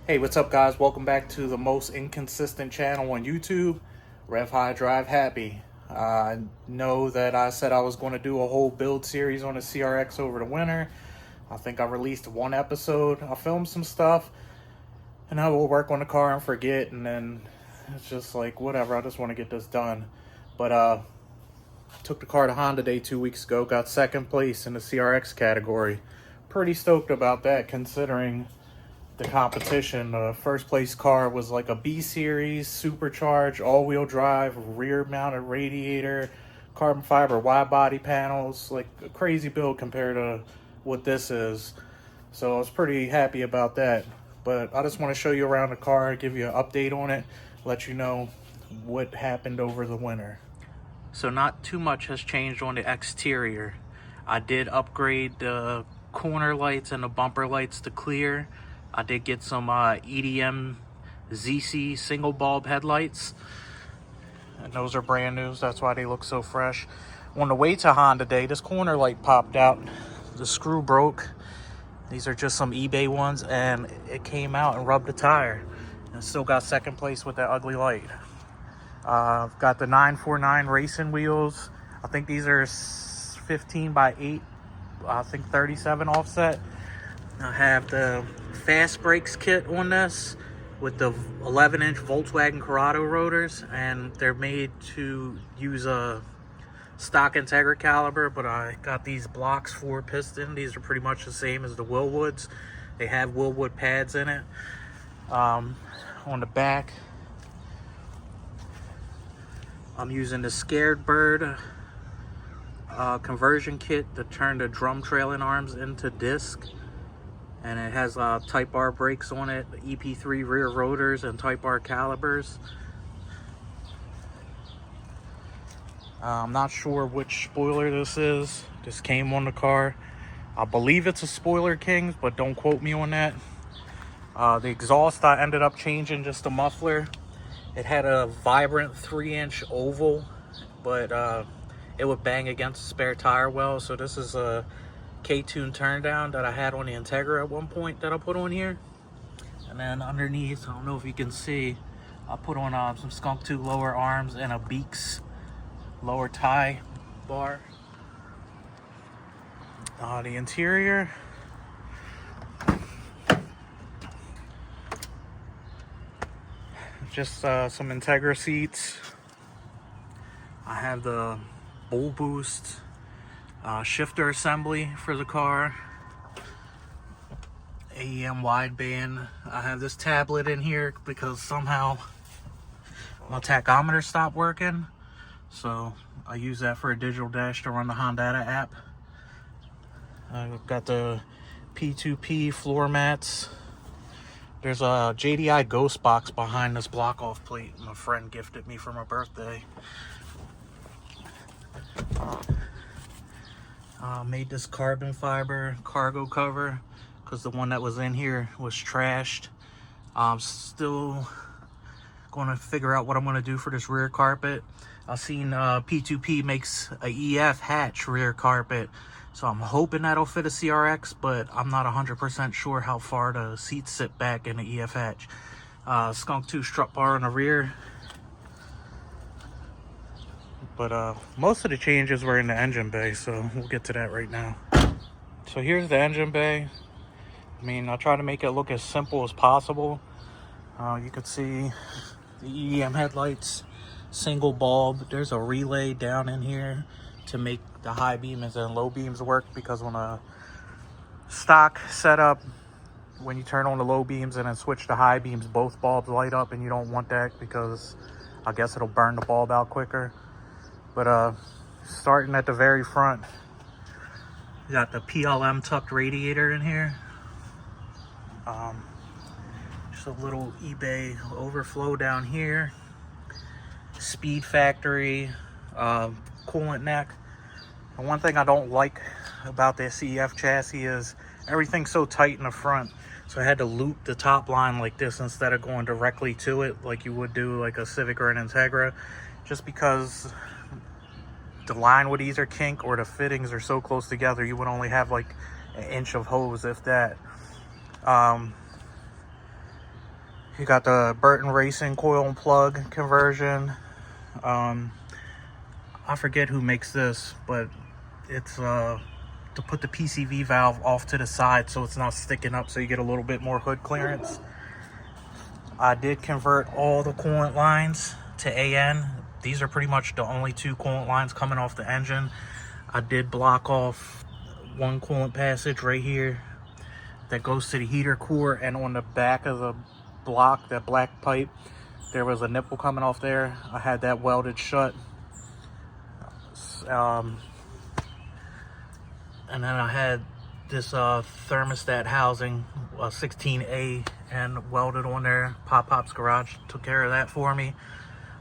Hey, what's up, guys? Welcome back to the most inconsistent channel on YouTube, Rev High Drive Happy. I know that I said I was going to do a whole build series on the CRX over the winter. I think I released one episode. I filmed some stuff, and I will work on the car and forget, and then it's just like, whatever, I just want to get this done. But took the car to Honda Day 2 weeks ago, got second place in the CRX category. Pretty stoked about that, considering the competition. The first place car was like a B series, supercharged, all-wheel drive, rear mounted radiator, carbon fiber wide body panels, like a crazy build compared to what this is. So I was pretty happy about that. But I just want to show you around the car, give you an update on it, let you know what happened over the winter. So not too much has changed on the exterior. I did upgrade the corner lights and the bumper lights to clear. I did get some EDM ZC single bulb headlights, and those are brand new, so that's why they look so fresh. On the way to Honda Day, this corner light popped out. The screw broke. These are just some eBay ones, and it came out and rubbed the tire. And still got second place with that ugly light. I've got the 949 racing wheels. I think these are 15 by 8, I think 37 offset. I have the fast brakes kit on this with the 11-inch Volkswagen Corrado rotors, and they're made to use a stock Integra caliber, but I got these blocks for piston. These are pretty much the same as the Willwoods. They have Willwood pads in it. On the back, I'm using the Scared Bird conversion kit to turn the drum trailing arms into disc. And it has Type R brakes on it, EP3 rear rotors, and Type R calipers. I'm not sure which spoiler this is. This came on the car. I believe it's a Spoiler Kings, but don't quote me on that. The exhaust, I ended up changing just the muffler. It had a vibrant 3-inch oval, but it would bang against the spare tire well. So this is a K-tune turn down that I had on the Integra at one point that I put on here. And then underneath, I don't know if you can see, I put on some Skunk 2 lower arms and a Beaks lower tie bar. The interior, just some Integra seats. I have the Bull Boost shifter assembly for the car, AEM wideband. I have this tablet in here because somehow my tachometer stopped working, so I use that for a digital dash to run the Honda app. I've got the P2P floor mats. There's a JDI Ghost box behind this block off plate my friend gifted me for my birthday. Made this carbon fiber cargo cover because the one that was in here was trashed. I'm still going to figure out what I'm going to do for this rear carpet. I've seen P2P makes a EF hatch rear carpet, so I'm hoping that'll fit a CRX, but I'm not 100% sure how far the seats sit back in the EF hatch. Skunk 2 strut bar in the rear. But most of the changes were in the engine bay, so we'll get to that right now. So here's the engine bay. I mean, I try to make it look as simple as possible. You can see the EEM headlights, single bulb. There's a relay down in here to make the high beams and low beams work, because on a stock setup, when you turn on the low beams and then switch to high beams, both bulbs light up, and you don't want that because I guess it'll burn the bulb out quicker. But starting at the very front, you got the PLM tucked radiator in here. Just a little eBay overflow down here. Speed Factory, coolant neck. And one thing I don't like about this EF chassis is everything's so tight in the front. So I had to loop the top line like this instead of going directly to it like you would do like a Civic or an Integra, just because the line would either kink or the fittings are so close together you would only have like an inch of hose, if that. You got the Burton Racing coil and plug conversion. I forget who makes this, but it's to put the PCV valve off to the side so it's not sticking up, so you get a little bit more hood clearance. I did convert all the coolant lines to AN. These are pretty much the only two coolant lines coming off the engine. I did block off one coolant passage right here that goes to the heater core, and on the back of the block, that black pipe, there was a nipple coming off there. I had that welded shut. And then I had this thermostat housing, 16A, and welded on there. Pop's Garage took care of that for me.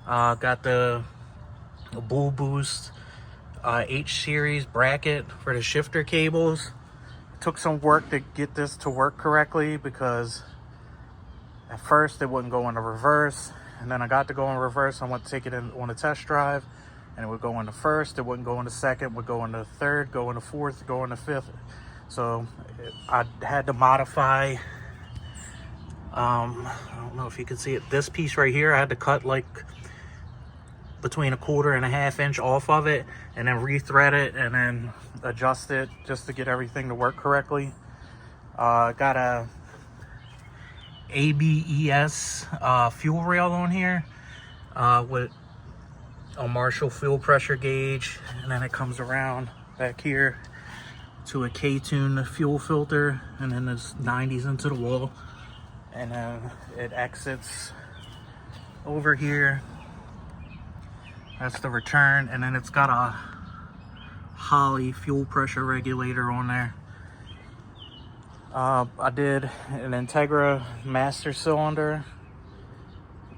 Got the Bull Boost H series bracket for the shifter cables. It took some work to get this to work correctly, because at first it wouldn't go into reverse, and then I got to go in reverse. I went to take it in on a test drive, and it would go into first, it wouldn't go into second, would go into third, go into fourth, go into fifth. So I had to modify, I don't know if you can see it, this piece right here, I had to cut like between 1/4 and 1/2 inch off of it, and then rethread it, and then adjust it just to get everything to work correctly. Got a ABES fuel rail on here with a Marshall fuel pressure gauge, and then it comes around back here to a K-tune fuel filter, and then there's 90s into the wall, and then it exits over here. That's the return, and then it's got a Holley fuel pressure regulator on there. I did an Integra master cylinder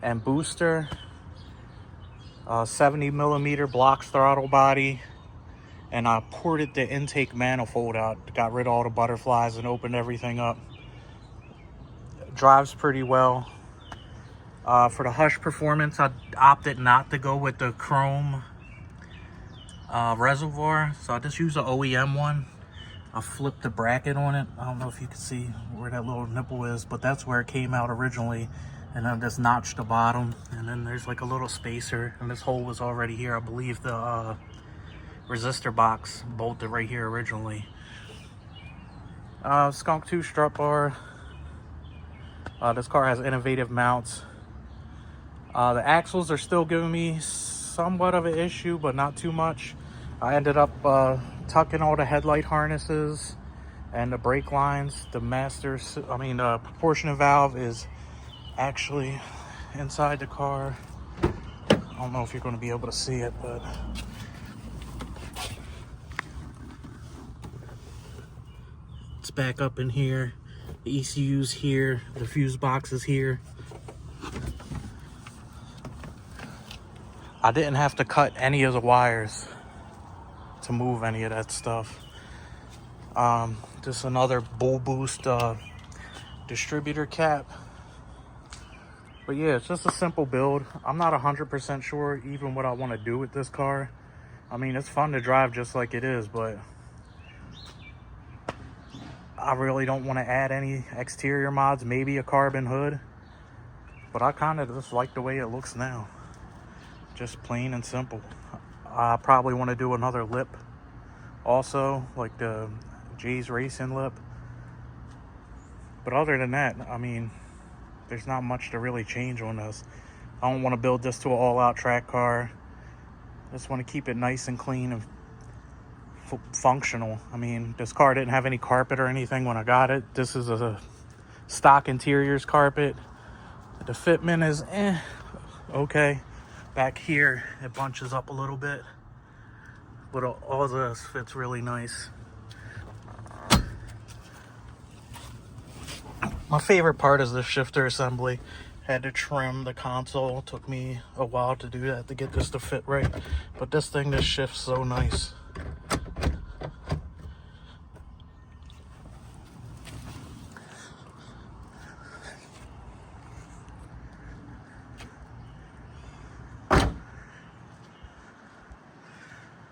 and booster, 70mm blocks throttle body, and I ported the intake manifold out, got rid of all the butterflies and opened everything up. Drives pretty well. For the hush performance, I opted not to go with the chrome reservoir, so I just use an OEM one. I flipped the bracket on it. I don't know if you can see where that little nipple is, but that's where it came out originally. And then just notched the bottom, and then there's like a little spacer, and this hole was already here. I believe the resistor box bolted right here originally. Skunk 2 strut bar. This car has innovative mounts. The axles are still giving me somewhat of an issue, but not too much. I ended up tucking all the headlight harnesses and the brake lines. The proportionate valve is actually inside the car. I don't know if you're going to be able to see it, but it's back up in here. The ECU's here, the fuse box is here. I didn't have to cut any of the wires to move any of that stuff. Just another Bull Boost distributor cap. But yeah, it's just a simple build. I'm not 100% sure even what I want to do with this car. I mean, it's fun to drive just like it is, but I really don't want to add any exterior mods, maybe a carbon hood. But I kind of just like the way it looks now. Just plain and simple. I probably want to do another lip also, like the Jay's Racing lip. But other than that, I mean, there's not much to really change on this. I don't want to build this to an all-out track car. I just want to keep it nice and clean and functional. I mean, this car didn't have any carpet or anything when I got it. This is a stock interiors carpet. The fitment is okay. Back here, it bunches up a little bit, but all this fits really nice. My favorite part is the shifter assembly. Had to trim the console. Took me a while to do that to get this to fit right, but this thing just shifts so nice.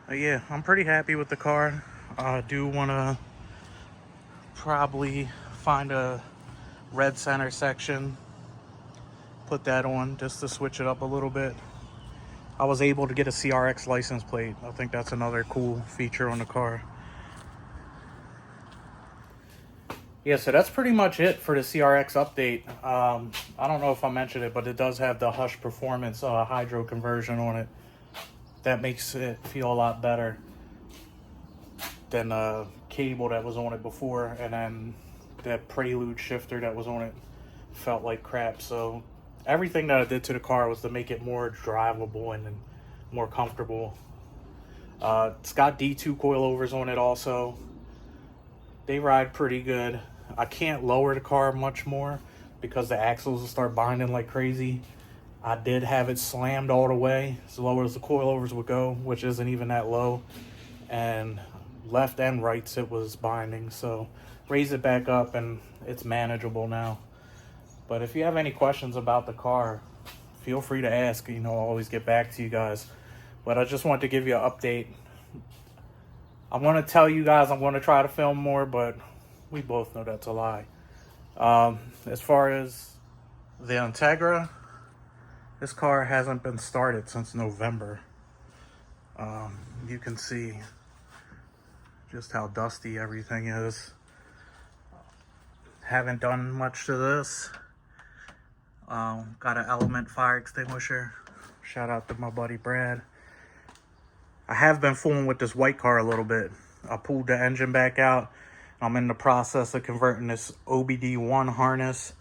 Yeah, I'm pretty happy with the car. I do want to probably find a red center section Put that on just to switch it up a little bit. I was able to get a CRX license plate. I think that's another cool feature on the car. Yeah, so that's pretty much it for the CRX update. I don't know if I mentioned it, but it does have the Hush Performance hydro conversion on it. That makes it feel a lot better than the cable that was on it before, and then that Prelude shifter that was on it felt like crap. So everything that I did to the car was to make it more drivable and more comfortable. It's got D2 coilovers on it also. They ride pretty good. I can't lower the car much more because the axles will start binding like crazy. I did have it slammed all the way, as low as the coilovers would go, which isn't even that low. And left and rights it was binding. So raise it back up and it's manageable now. But if you have any questions about the car, feel free to ask. You know, I'll always get back to you guys. But I just wanted to give you an update. I want to tell you guys I'm going to try to film more, but we both know that's a lie. As far as the Integra, this car hasn't been started since November. You can see just how dusty everything is. Haven't done much to this. Got an Element fire extinguisher. Shout out to my buddy Brad. I have been fooling with this white car a little bit. I pulled the engine back out. I'm in the process of converting this OBD1 harness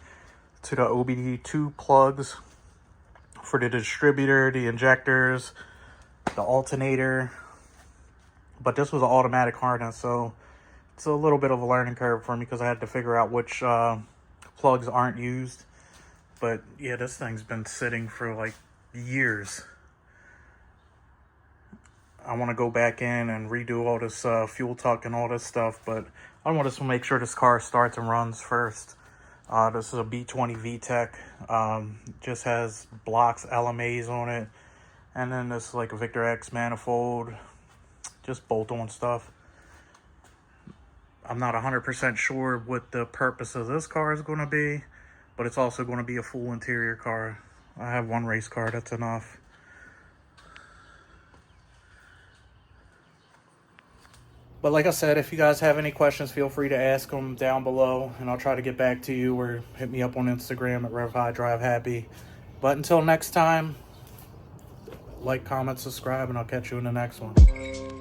to the OBD2 plugs for the distributor, the injectors, the alternator. But this was an automatic harness, so it's a little bit of a learning curve for me because I had to figure out which plugs aren't used. But yeah, this thing's been sitting for like years. I want to go back in and redo all this fuel tuck and all this stuff, but I want us to make sure this car starts and runs first. This is a B20 VTEC. Just has blocks LMAs on it, and then this like a Victor X manifold, just bolt-on stuff. I'm not 100% sure what the purpose of this car is going to be, but it's also going to be a full interior car. I have one race car, that's enough. But like I said, if you guys have any questions, feel free to ask them down below, and I'll try to get back to you, or hit me up on Instagram at RevHighDriveHappy. But until next time, like, comment, subscribe, and I'll catch you in the next one.